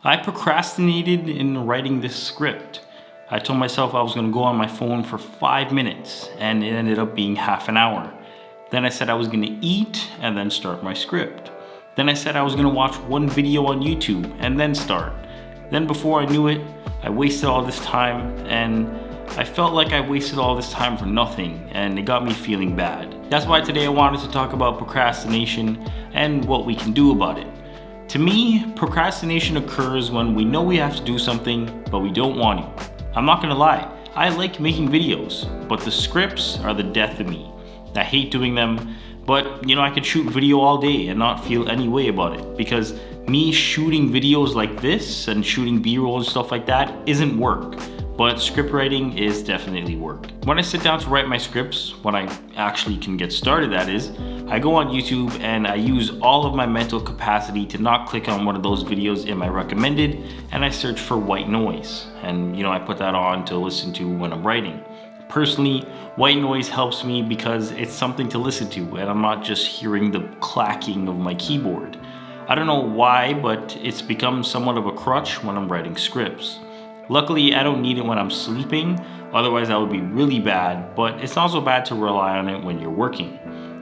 I procrastinated in writing this script. I told myself I was going to go on my phone for 5 minutes and it ended up being half an hour. Then I said I was going to eat and then start my script. Then I said I was going to watch one video on YouTube and then start. Then before I knew it, I wasted all this time and I felt like I wasted all this time for nothing and it got me feeling bad. That's why today I wanted to talk about procrastination and what we can do about it. To me, procrastination occurs when we know we have to do something, but we don't want to. I'm not gonna lie, I like making videos, but the scripts are the death of me. I hate doing them, but I could shoot video all day and not feel any way about it because me shooting videos like this and shooting B-roll and stuff like that isn't work. But script writing is definitely work. When I sit down to write my scripts, when I actually can get started that is, I go on YouTube and I use all of my mental capacity to not click on one of those videos in my recommended and I search for white noise. And I put that on to listen to when I'm writing. Personally, white noise helps me because it's something to listen to and I'm not just hearing the clacking of my keyboard. I don't know why, but it's become somewhat of a crutch when I'm writing scripts. Luckily, I don't need it when I'm sleeping, otherwise that would be really bad, but it's not so bad to rely on it when you're working.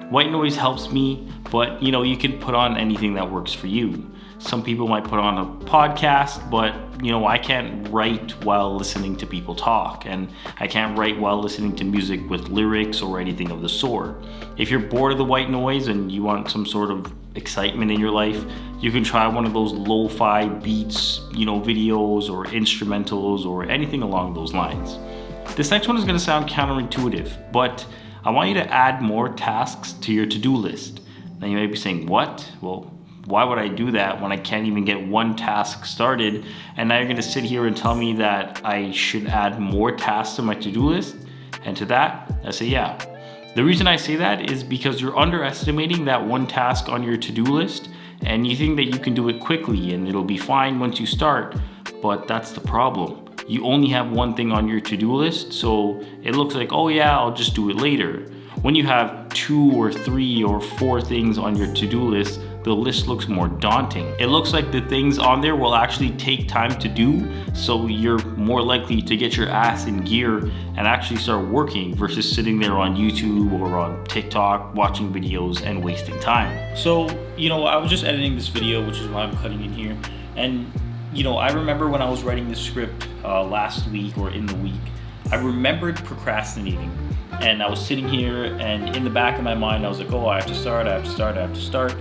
White noise helps me, but you can put on anything that works for you. Some people might put on a podcast, but I can't write while listening to people talk, and I can't write while listening to music with lyrics or anything of the sort. If you're bored of the white noise and you want some sort of excitement in your life, you can try one of those lo-fi beats, videos or instrumentals or anything along those lines. This next one is going to sound counterintuitive, but I want you to add more tasks to your to-do list. Now you may be saying, what? Well, why would I do that when I can't even get one task started? And now you're going to sit here and tell me that I should add more tasks to my to-do list? And to that, I say yeah. The reason I say that is because you're underestimating that one task on your to-do list and you think that you can do it quickly and it'll be fine once you start, but that's the problem. You only have one thing on your to-do list, so it looks like, oh yeah, I'll just do it later. When you have 2 or 3 or 4 things on your to-do list, the list looks more daunting. It looks like the things on there will actually take time to do, so you're more likely to get your ass in gear and actually start working versus sitting there on YouTube or on TikTok watching videos and wasting time. So, I was just editing this video, which is why I'm cutting in here, and I remember when I was writing this script last week or in the week, I remembered procrastinating. And I was sitting here and in the back of my mind, I was like, oh, I have to start.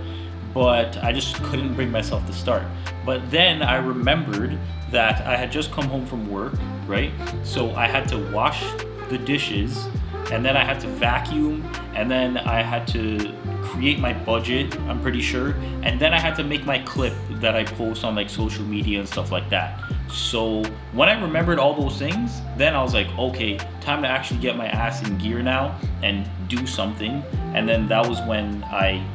But I just couldn't bring myself to start. But then I remembered that I had just come home from work, right? So I had to wash the dishes and then I had to vacuum and then I had to create my budget, I'm pretty sure. And then I had to make my clip that I post on social media and stuff like that. So when I remembered all those things, then I was like, okay, time to actually get my ass in gear now and do something. And then that was when I,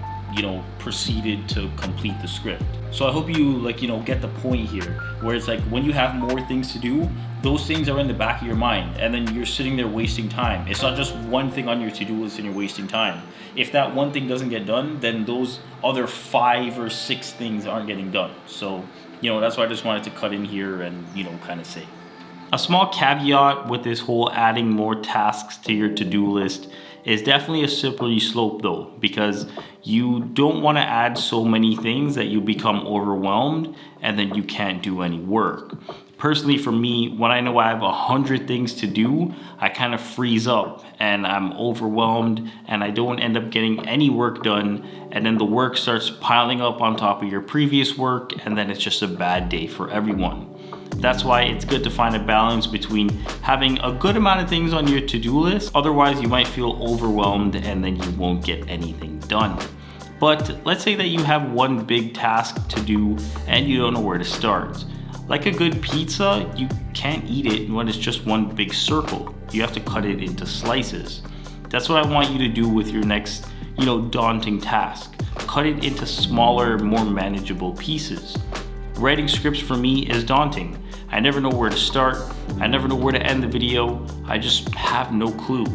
proceeded to complete the script. So I hope you get the point here, where it's like when you have more things to do, those things are in the back of your mind and then you're sitting there wasting time. It's not just one thing on your to-do list and you're wasting time. If that one thing doesn't get done, then those other 5 or 6 things aren't getting done. So, that's why I just wanted to cut in here and, kind of say. A small caveat with this whole adding more tasks to your to-do list is definitely a slippery slope though, because you don't want to add so many things that you become overwhelmed and then you can't do any work. Personally, for me, when I know I have 100 things to do, I kind of freeze up and I'm overwhelmed and I don't end up getting any work done. And then the work starts piling up on top of your previous work and then it's just a bad day for everyone. That's why it's good to find a balance between having a good amount of things on your to-do list. Otherwise, you might feel overwhelmed and then you won't get anything done. But let's say that you have one big task to do and you don't know where to start. Like a good pizza, you can't eat it when it's just one big circle. You have to cut it into slices. That's what I want you to do with your next, daunting task. Cut it into smaller, more manageable pieces. Writing scripts for me is daunting. I never know where to start. I never know where to end the video. I just have no clue.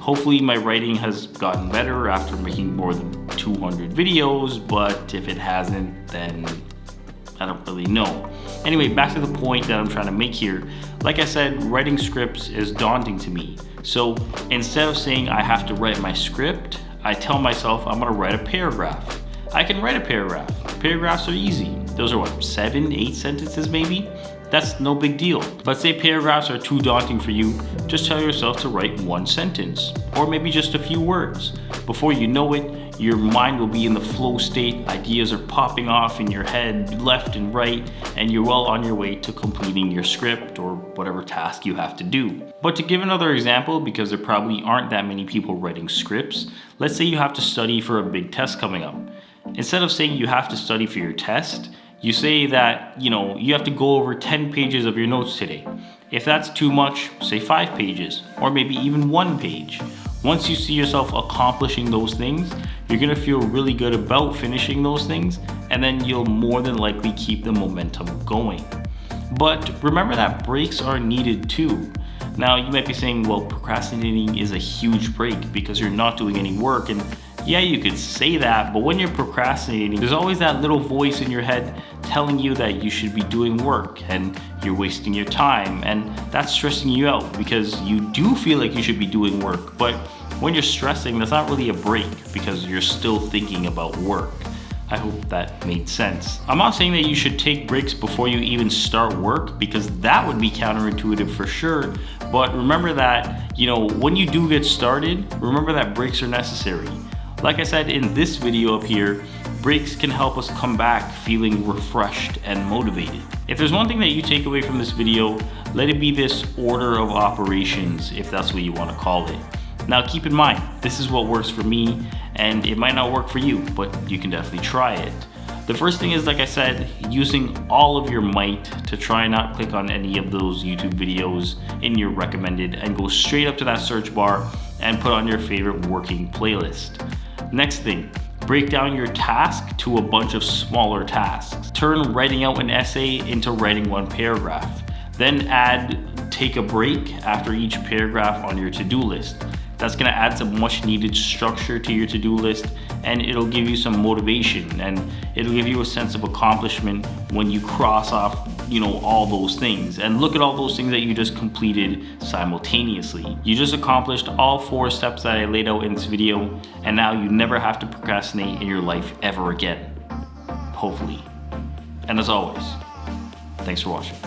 Hopefully my writing has gotten better after making more than 200 videos, but if it hasn't, then I don't really know. Anyway, back to the point that I'm trying to make here. Like I said, writing scripts is daunting to me. So instead of saying I have to write my script, I tell myself I'm gonna write a paragraph. I can write a paragraph. Paragraphs are easy. Those are what, 7, 8 sentences maybe? That's no big deal. But say paragraphs are too daunting for you, just tell yourself to write 1 sentence, or maybe just a few words. Before you know it, your mind will be in the flow state, ideas are popping off in your head left and right, and you're well on your way to completing your script or whatever task you have to do. But to give another example, because there probably aren't that many people writing scripts, let's say you have to study for a big test coming up. Instead of saying you have to study for your test, you say that, you have to go over 10 pages of your notes today. If that's too much, say 5 pages, or maybe even 1 page. Once you see yourself accomplishing those things, you're gonna feel really good about finishing those things, and then you'll more than likely keep the momentum going. But remember that breaks are needed too. Now you might be saying, well, procrastinating is a huge break because you're not doing any work, and yeah, you could say that, but when you're procrastinating, there's always that little voice in your head telling you that you should be doing work and you're wasting your time, and that's stressing you out because you do feel like you should be doing work, but when you're stressing, that's not really a break because you're still thinking about work. I hope that made sense. I'm not saying that you should take breaks before you even start work because that would be counterintuitive for sure, but remember that, when you do get started, remember that breaks are necessary. Like I said in this video up here, breaks can help us come back feeling refreshed and motivated. If there's one thing that you take away from this video, let it be this order of operations, if that's what you want to call it. Now keep in mind, this is what works for me, and it might not work for you, but you can definitely try it. The first thing is, like I said, using all of your might to try and not click on any of those YouTube videos in your recommended and go straight up to that search bar and put on your favorite working playlist. Next thing, break down your task to a bunch of smaller tasks. Turn writing out an essay into writing 1 paragraph. Then take a break after each paragraph on your to-do list. That's gonna add some much needed structure to your to-do list, and it'll give you some motivation, and it'll give you a sense of accomplishment when you cross off all those things. And look at all those things that you just completed simultaneously. You just accomplished all 4 steps that I laid out in this video, and now you never have to procrastinate in your life ever again. Hopefully. And as always, thanks for watching.